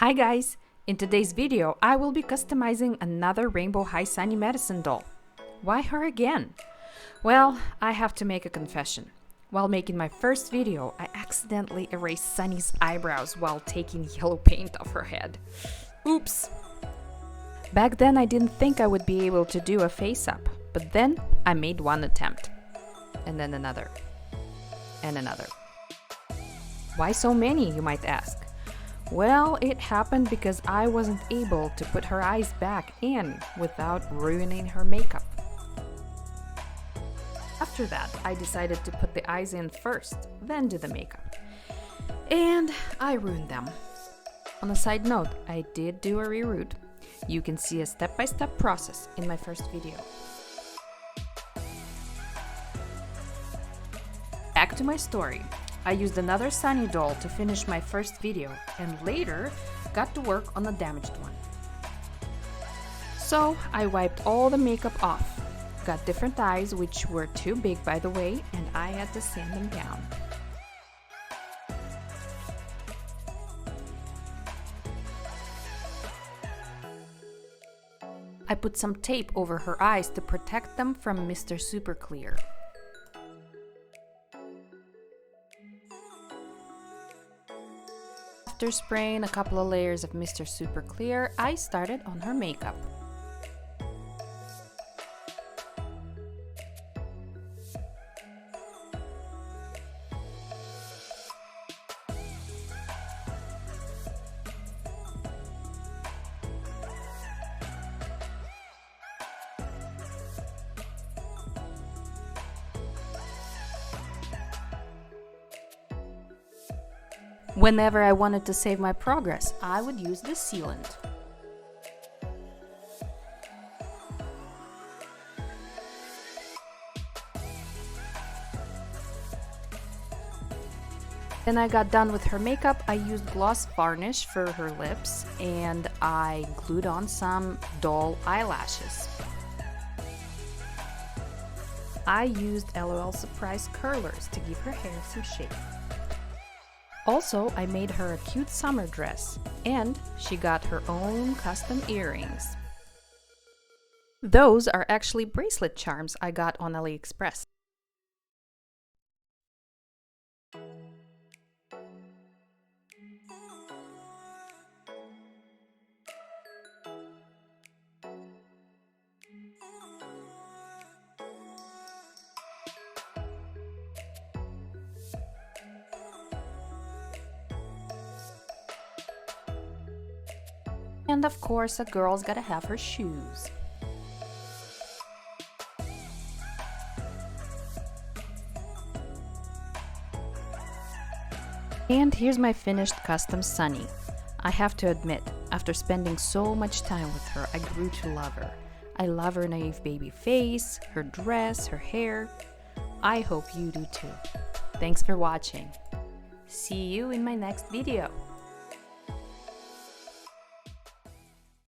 Hi guys! In today's video, I will be customizing another Rainbow High Sunny Medicine doll. Why her again? Well, I have to make a confession. While making my first video, I accidentally erased Sunny's eyebrows while taking yellow paint off her head. Oops! Back then I didn't think I would be able to do a face-up, but then I made one attempt. And then another. And another. Why so many, you might ask? Well, it happened because I wasn't able to put her eyes back in without ruining her makeup. After that, I decided to put the eyes in first, then do the makeup. And I ruined them. On a side note, I did do a reroot. You can see a step-by-step process in my first video. Back to my story. I used another Sunny doll to finish my first video and later got to work on the damaged one. So I wiped all the makeup off, got different eyes which were too big by the way, and I had to sand them down. I put some tape over her eyes to protect them from Mr. Super Clear. After spraying a couple of layers of Mr. Super Clear, I started on her makeup. Whenever I wanted to save my progress, I would use the sealant. When I got done with her makeup, I used gloss varnish for her lips and I glued on some doll eyelashes. I used LOL Surprise curlers to give her hair some shape. Also, I made her a cute summer dress, and she got her own custom earrings. Those are actually bracelet charms I got on AliExpress. And of course, a girl's gotta have her shoes. And here's my finished custom Sunny. I have to admit, after spending so much time with her, I grew to love her. I love her naive baby face, her dress, her hair. I hope you do too. Thanks for watching. See you in my next video.